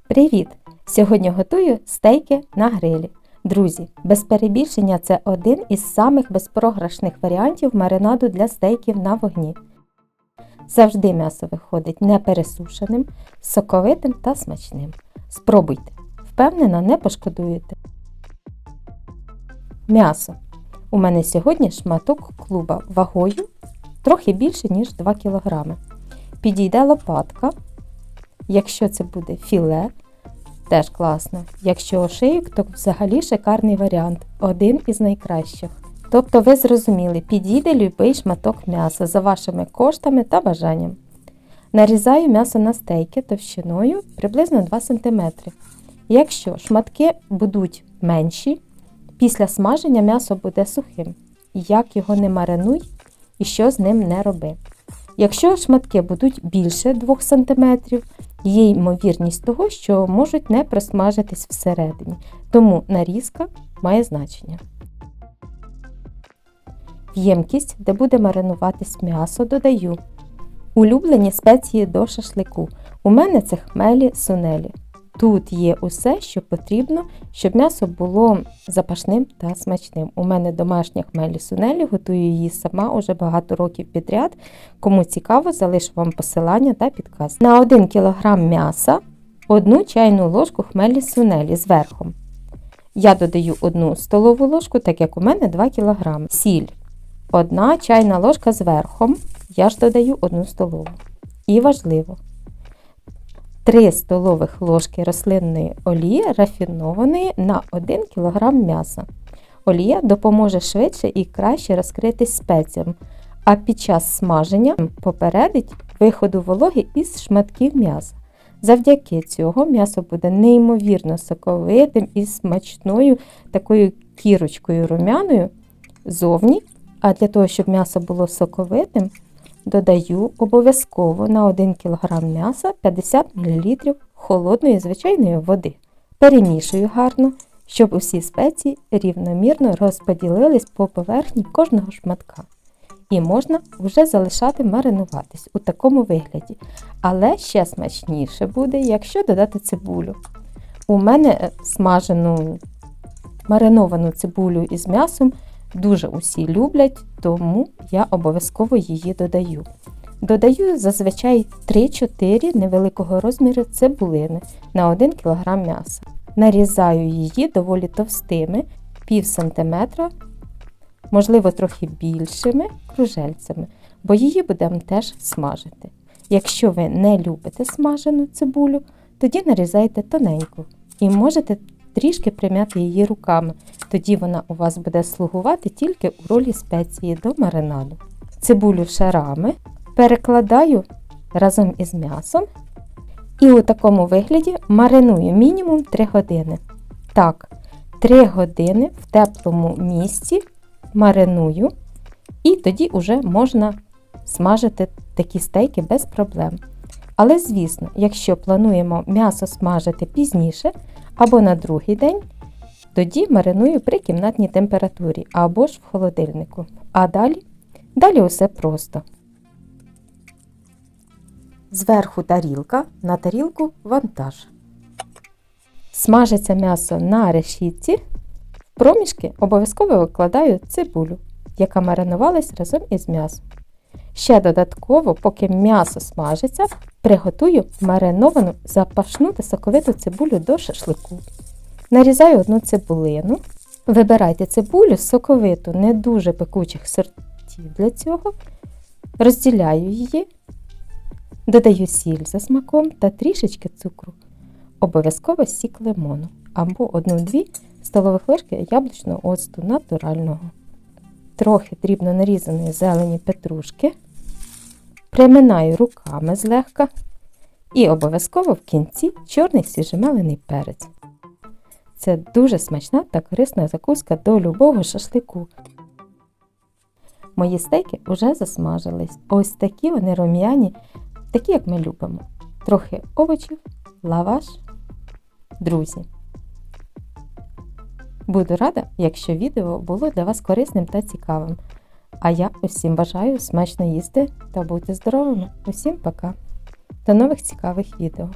Привіт! Сьогодні готую стейки на грилі. Друзі, без перебільшення це один із самих безпрограшних варіантів маринаду для стейків на вогні. Завжди м'ясо виходить непересушеним, соковитим та смачним. Спробуйте! Впевнена, не пошкодуєте. М'ясо. У мене сьогодні шматок клуба вагою трохи більше, ніж 2 кг. Підійде лопатка. Якщо це буде філе, теж класно. Якщо ошийок, то взагалі шикарний варіант. Один із найкращих. Тобто ви зрозуміли, підійде любий шматок м'яса за вашими коштами та бажанням. Нарізаю м'ясо на стейки товщиною приблизно 2 см. Якщо шматки будуть менші, після смаження м'ясо буде сухим. Як його не маринуй і що з ним не роби. Якщо шматки будуть більше 2 см, є ймовірність того, що можуть не просмажитись всередині, тому нарізка має значення. В ємкість, де буде маринуватись м'ясо, додаю улюблені спеції до шашлику. У мене це хмелі сунелі. Тут є усе, що потрібно, щоб м'ясо було запашним та смачним. У мене домашня хмелі сунелі, готую її сама уже багато років підряд. Кому цікаво, залишу вам посилання та підказ. На 1 кг м'яса 1 чайну ложку хмелі сунелі з верхом. Я додаю 1 столову ложку, так як у мене 2 кг. Сіль 1 чайна ложка з верхом, я ж додаю 1 столову. І важливо, 3 столових ложки рослинної олії рафінованої на 1 кг м'яса. Олія допоможе швидше і краще розкритись спеціям, а під час смаження попередить виходу вологи із шматків м'яса. Завдяки цього м'ясо буде неймовірно соковитим і смачною такою кірочкою румяною зовні. А для того, щоб м'ясо було соковитим, додаю обов'язково на 1 кг м'яса 50 мл холодної звичайної води. Перемішую гарно, щоб усі спеції рівномірно розподілились по поверхні кожного шматка. І можна вже залишати маринуватись у такому вигляді. Але ще смачніше буде, якщо додати цибулю. У мене смажену мариновану цибулю із м'ясом дуже усі люблять, тому я обов'язково її додаю. Додаю зазвичай 3-4 невеликого розміру цибулини на 1 кг м'яса. Нарізаю її доволі товстими, пів сантиметра, можливо трохи більшими кружельцями, бо її будемо теж смажити. Якщо ви не любите смажену цибулю, тоді нарізайте тоненько і можете трішки прим'яти її руками, тоді вона у вас буде слугувати тільки у ролі спеції до маринаду. Цибулю шарами перекладаю разом із м'ясом і у такому вигляді мариную мінімум 3 години. Так, 3 години в теплому місці мариную і тоді вже можна смажити такі стейки без проблем. Але, звісно, якщо плануємо м'ясо смажити пізніше або на другий день, тоді мариную при кімнатній температурі або ж в холодильнику. А далі усе просто. Зверху тарілка, на тарілку вантаж. Смажиться м'ясо на решітці. В проміжки обов'язково викладаю цибулю, яка маринувалась разом із м'ясом. Ще додатково, поки м'ясо смажиться, приготую мариновану запашну та соковиту цибулю до шашлику. Нарізаю 1 цибулину. Вибирайте цибулю соковиту, не дуже пекучих сортів для цього. Розділяю її. Додаю сіль за смаком та трішечки цукру. Обов'язково сік лимону або 1-2 столових ложки яблучного оцту натурального. Трохи дрібно нарізаної зелені петрушки. Приминаю руками злегка. І обов'язково в кінці чорний свіжомелений перець. Це дуже смачна та корисна закуска до любого шашлику. Мої стейки вже засмажились. Ось такі вони рум'яні, такі як ми любимо. Трохи овочів, лаваш. Друзі, буду рада, якщо відео було для вас корисним та цікавим. А я усім бажаю смачно їсти та бути здоровими. Усім пока! До нових цікавих відео!